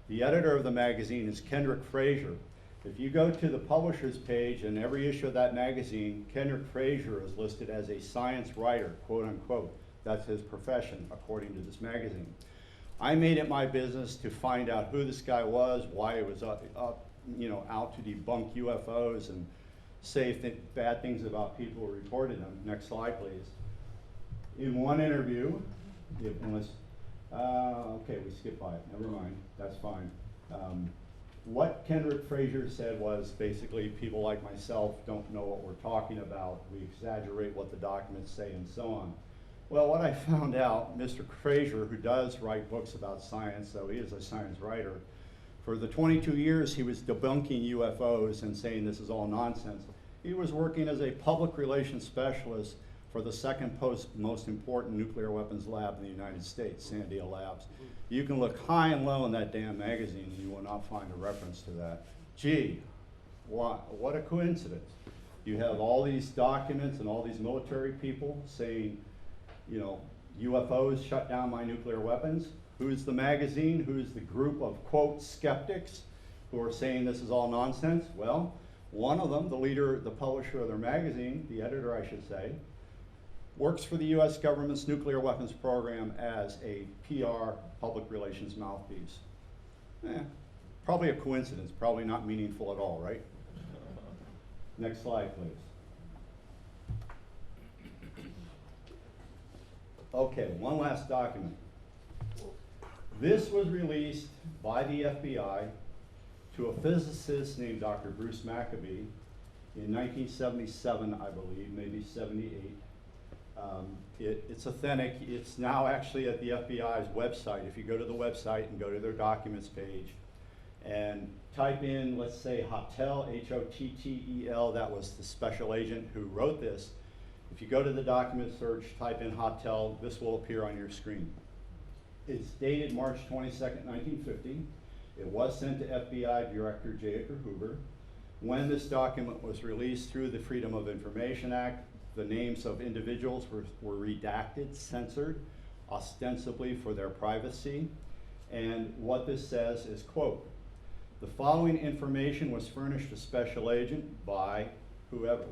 The editor of the magazine is Kendrick Frazier. If you go to the publisher's page in every issue of that magazine, Kendrick Frazier is listed as a science writer, quote unquote. That's his profession, according to this magazine. I made it my business to find out who this guy was, why he was out to debunk UFOs and say bad things about people who reported them. Next slide, please. In one interview, okay, we skipped by it, never mind, that's fine. What Kendrick Frazier said was basically people like myself don't know what we're talking about. We exaggerate what the documents say and so on. Well, what I found out, Mr. Frazier, who does write books about science, so he is a science writer, for the 22 years he was debunking UFOs and saying this is all nonsense. He was working as a public relations specialist for the second most important nuclear weapons lab in the United States, Sandia Labs. You can look high and low in that damn magazine and you will not find a reference to that. Gee, what a coincidence. You have all these documents and all these military people saying, you know, UFOs shut down my nuclear weapons. Who's the magazine? Who's the group of, quote, skeptics who are saying this is all nonsense? Well, one of them, the leader, the publisher of their magazine, the editor I should say, works for the US government's nuclear weapons program as a PR, public relations mouthpiece. Probably a coincidence, probably not meaningful at all, right? Next slide, please. Okay, one last document. This was released by the FBI to a physicist named Dr. Bruce Maccabee in 1977, I believe, maybe 78. It's authentic. It's now actually at the FBI's website. If you go to the website and go to their documents page and type in, let's say, Hotel, H-O-T-T-E-L, that was the special agent who wrote this. If you go to the document search, type in Hotel, this will appear on your screen. It's dated March 22nd, 1950. It was sent to FBI Director J. Edgar Hoover. When this document was released through the Freedom of Information Act, the names of individuals were redacted, censored, ostensibly for their privacy. And what this says is, quote, "The following information was furnished to special agent by whoever.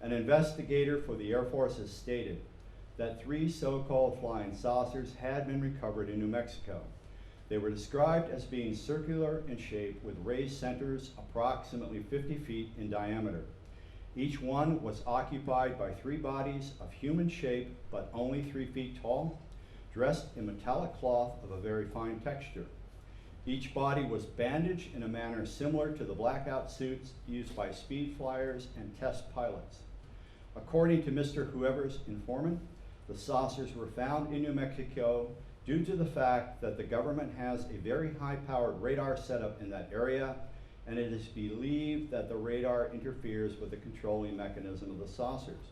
An investigator for the Air Force has stated that 3 so-called flying saucers had been recovered in New Mexico. They were described as being circular in shape with raised centers approximately 50 feet in diameter. Each one was occupied by 3 bodies of human shape, but only 3 feet tall, dressed in metallic cloth of a very fine texture. Each body was bandaged in a manner similar to the blackout suits used by speed flyers and test pilots. According to Mr. Whoever's informant, the saucers were found in New Mexico due to the fact that the government has a very high-powered radar setup in that area, and it is believed that the radar interferes with the controlling mechanism of the saucers.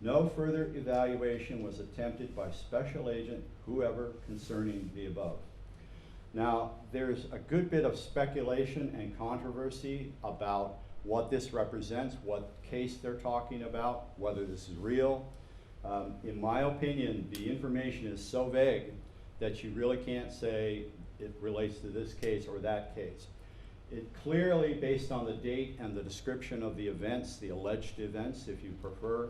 No further evaluation was attempted by Special Agent Whoever concerning the above." Now, there's a good bit of speculation and controversy about what this represents, what case they're talking about, whether this is real. In my opinion, the information is so vague that you really can't say it relates to this case or that case. It clearly, based on the date and the description of the events, the alleged events, if you prefer,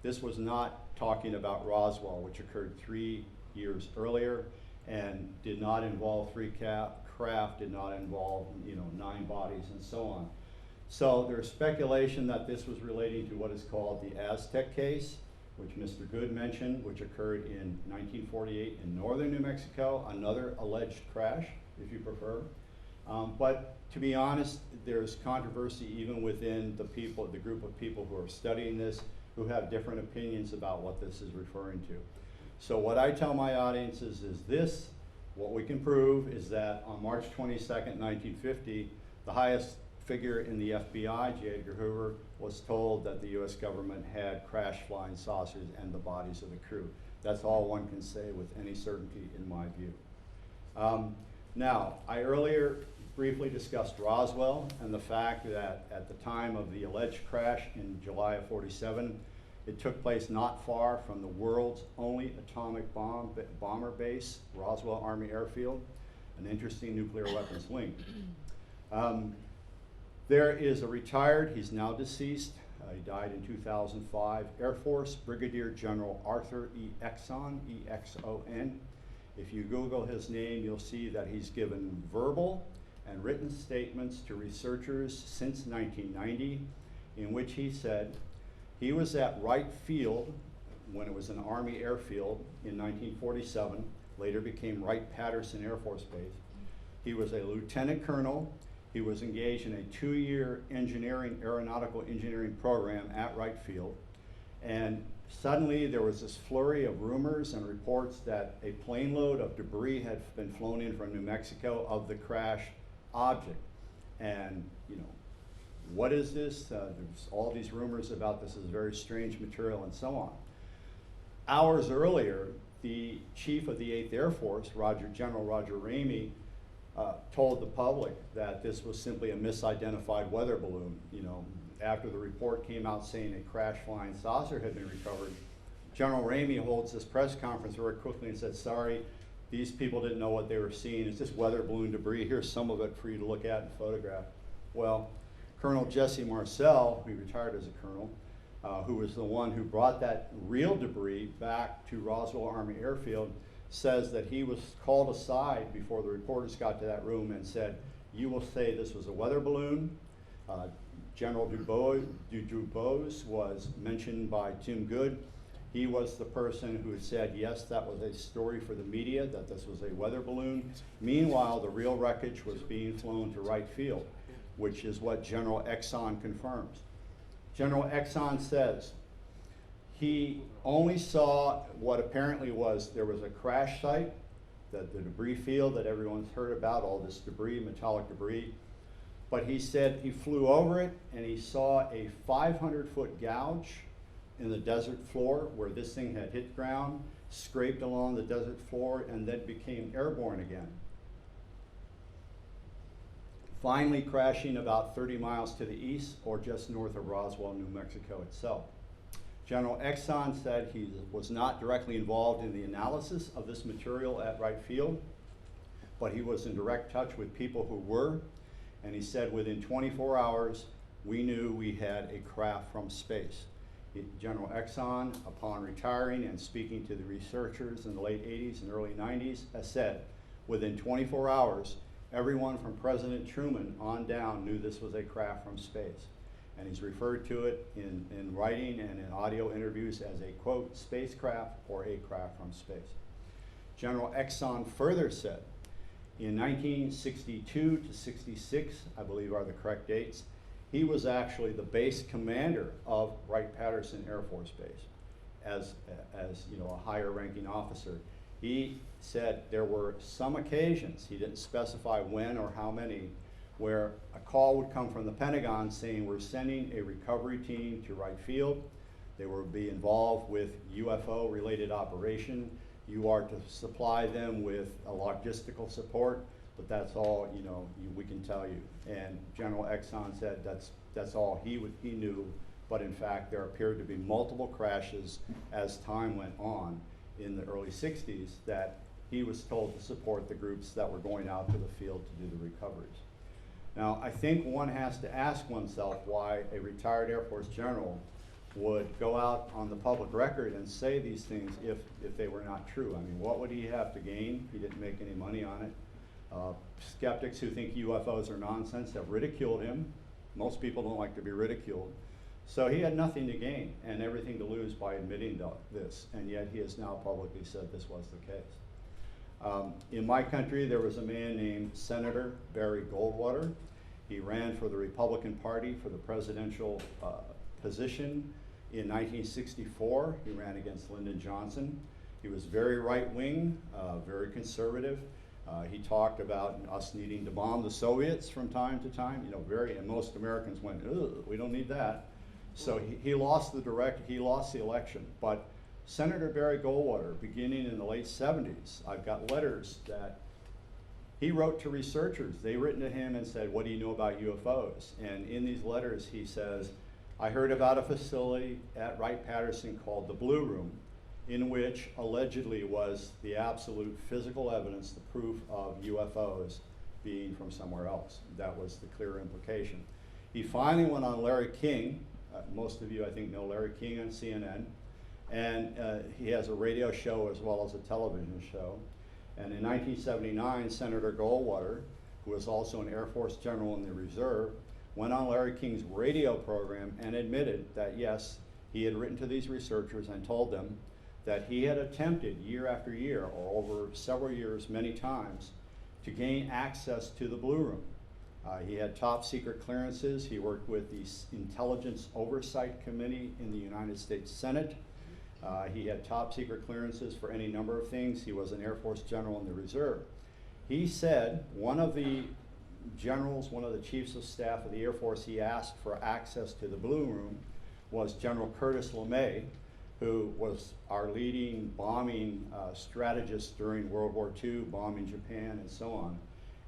this was not talking about Roswell, which occurred 3 years earlier and did not involve 3 craft, did not involve 9 bodies and so on. So there's speculation that this was relating to what is called the Aztec case, which Mr. Good mentioned, which occurred in 1948 in northern New Mexico, another alleged crash, if you prefer. But to be honest, there's controversy even within the group of people who are studying this, who have different opinions about what this is referring to. So what I tell my audiences is this: what we can prove is that on March 22nd, 1950, the highest figure in the FBI, J. Edgar Hoover, was told that the US government had crashed flying saucers and the bodies of the crew. That's all one can say with any certainty in my view. Now, I earlier briefly discussed Roswell and the fact that at the time of the alleged crash in July of '47, it took place not far from the world's only atomic bomber base, Roswell Army Airfield, an interesting nuclear weapons link. There is a retired, he's now deceased, he died in 2005, Air Force Brigadier General Arthur E. Exon, E-X-O-N. If you Google his name, you'll see that he's given verbal and written statements to researchers since 1990, in which he said he was at Wright Field when it was an Army airfield in 1947, later became Wright-Patterson Air Force Base. He was a lieutenant colonel. He was engaged in a 2-year aeronautical engineering program at Wright Field. And suddenly there was this flurry of rumors and reports that a plane load of debris had been flown in from New Mexico of the crash object. And, what is this? There's all these rumors about this is very strange material and so on. Hours earlier, the chief of the 8th Air Force, General Roger Ramey, told the public that this was simply a misidentified weather balloon. After the report came out saying a crash flying saucer had been recovered, General Ramey holds this press conference very quickly and said, sorry, these people didn't know what they were seeing. It's just weather balloon debris. Here's some of it for you to look at and photograph. Well, Colonel Jesse Marcel, who retired as a colonel, who was the one who brought that real debris back to Roswell Army Airfield, says that he was called aside before the reporters got to that room and said, you will say this was a weather balloon. General Dubose was mentioned by Tim Good. He was the person who said, yes, that was a story for the media, that this was a weather balloon. Meanwhile, the real wreckage was being flown to Wright Field, which is what General Exon confirms. General Exon says he only saw what apparently was, there was a crash site, the debris field that everyone's heard about, all this debris, metallic debris. But he said he flew over it and he saw a 500-foot gouge in the desert floor where this thing had hit ground, scraped along the desert floor, and then became airborne again. Finally crashing about 30 miles to the east or just north of Roswell, New Mexico itself. General Exxon said he was not directly involved in the analysis of this material at Wright Field, but he was in direct touch with people who were, and he said within 24 hours, we knew we had a craft from space. General Exxon, upon retiring and speaking to the researchers in the late 80s and early 90s, has said, within 24 hours, everyone from President Truman on down knew this was a craft from space. And he's referred to it in writing and in audio interviews as a, quote, spacecraft or a craft from space. General Exxon further said, in 1962 to 66, I believe are the correct dates, he was actually the base commander of Wright-Patterson Air Force Base as you know, a higher ranking officer. He said there were some occasions, he didn't specify when or how many, where a call would come from the Pentagon saying we're sending a recovery team to Wright Field. They will be involved with UFO related operation. You are to supply them with a logistical support, but that's all, you know, we can tell you. And General Exxon said that's all he knew, but in fact there appeared to be multiple crashes as time went on in the early 60s that he was told to support the groups that were going out to the field to do the recoveries. Now, I think one has to ask oneself why a retired Air Force general would go out on the public record and say these things if they were not true. I mean, what would he have to gain? He didn't make any money on it. Skeptics who think UFOs are nonsense have ridiculed him. Most people don't like to be ridiculed. So he had nothing to gain and everything to lose by admitting this, and yet he has now publicly said this was the case. In my country, there was a man named Senator Barry Goldwater. He ran for the Republican Party for the presidential position in 1964. He ran against Lyndon Johnson. He was very right-wing, very conservative. He talked about us needing to bomb the Soviets from time to time. You know, and most Americans went, ugh, we don't need that. So he lost the election. But Senator Barry Goldwater, beginning in the late 70s, I've got letters that he wrote to researchers. They written to him and said, what do you know about UFOs? And in these letters he says, I heard about a facility at Wright-Patterson called the Blue Room, in which allegedly was the absolute physical evidence, the proof of UFOs being from somewhere else. That was the clear implication. He finally went on Larry King. Most of you, I think, know Larry King on CNN. And he has a radio show as well as a television show. And in 1979, Senator Goldwater, who was also an Air Force general in the reserve, went on Larry King's radio program and admitted that, yes, he had written to these researchers and told them that he had attempted year after year, or over several years, many times, to gain access to the Blue Room. He had top secret clearances. He worked with the Intelligence Oversight Committee in the United States Senate. He had top secret clearances for any number of things. He was an Air Force general in the reserve. He said one of the generals, one of the chiefs of staff of the Air Force he asked for access to the Blue Room was General Curtis LeMay, who was our leading bombing strategist during World War II, bombing Japan and so on.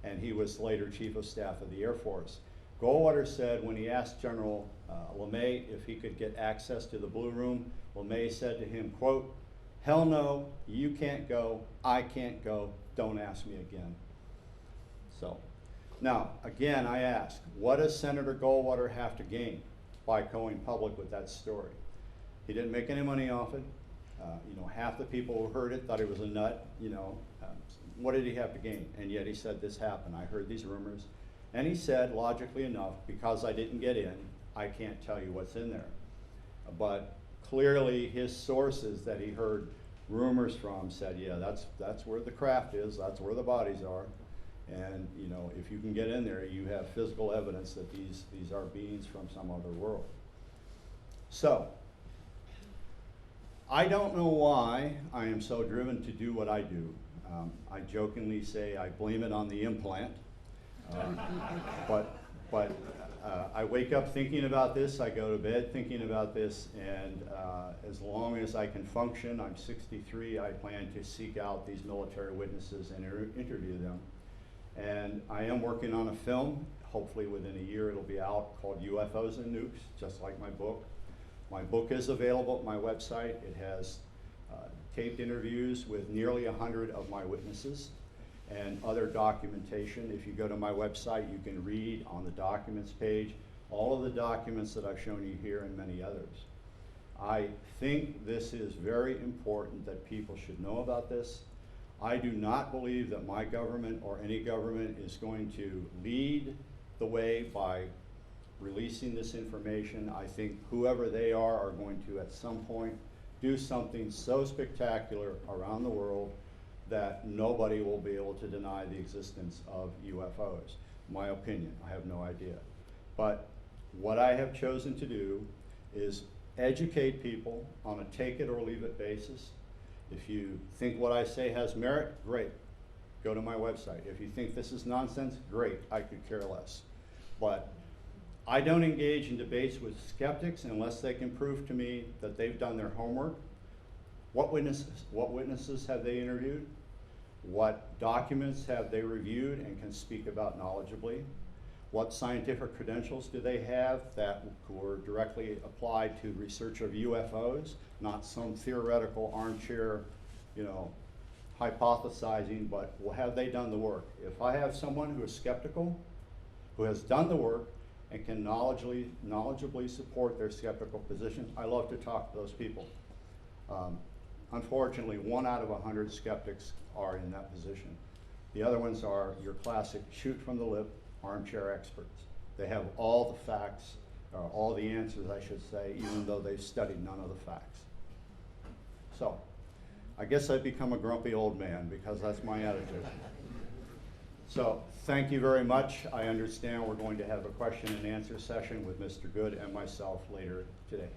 And he was later chief of staff of the Air Force. Goldwater said when he asked General LeMay if he could get access to the Blue Room, LeMay said to him, quote, hell no, you can't go, I can't go, don't ask me again. So, now, again, I ask, what does Senator Goldwater have to gain by going public with that story? He didn't make any money off it. You know, half the people who heard it thought he was a nut, you know. What did he have to gain? And yet he said this happened. I heard these rumors. And he said, logically enough, because I didn't get in, I can't tell you what's in there. But clearly his sources that he heard rumors from said, yeah, that's where the craft is, that's where the bodies are. And you know, if you can get in there, you have physical evidence that these are beings from some other world. So, I don't know why I am so driven to do what I do. I jokingly say I blame it on the implant. But I wake up thinking about this, I go to bed thinking about this, and as long as I can function, I'm 63, I plan to seek out these military witnesses and interview them. And I am working on a film, hopefully within a year it'll be out, called UFOs and Nukes, just like my book. My book is available at my website. It has taped interviews with nearly 100 of my witnesses and other documentation. If you go to my website, you can read on the documents page all of the documents that I've shown you here and many others. I think this is very important that people should know about this. I do not believe that my government or any government is going to lead the way by releasing this information. I think whoever they are going to at some point do something so spectacular around the world that nobody will be able to deny the existence of UFOs. My opinion, I have no idea. But what I have chosen to do is educate people on a take it or leave it basis. If you think what I say has merit, great, go to my website. If you think this is nonsense, great, I could care less. But I don't engage in debates with skeptics unless they can prove to me that they've done their homework. What witnesses have they interviewed? What documents have they reviewed and can speak about knowledgeably? What scientific credentials do they have that were directly applied to research of UFOs, not some theoretical armchair, hypothesizing, but have they done the work? If I have someone who is skeptical, who has done the work, and can knowledgeably support their skeptical position, I love to talk to those people. Unfortunately, 1 out of 100 skeptics are in that position. The other ones are your classic shoot from the lip armchair experts. They have all the facts, or all the answers I should say, even though they've studied none of the facts. So, I guess I've become a grumpy old man because that's my attitude. So, thank you very much. I understand we're going to have a question and answer session with Mr. Good and myself later today.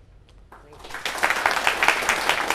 Thank you.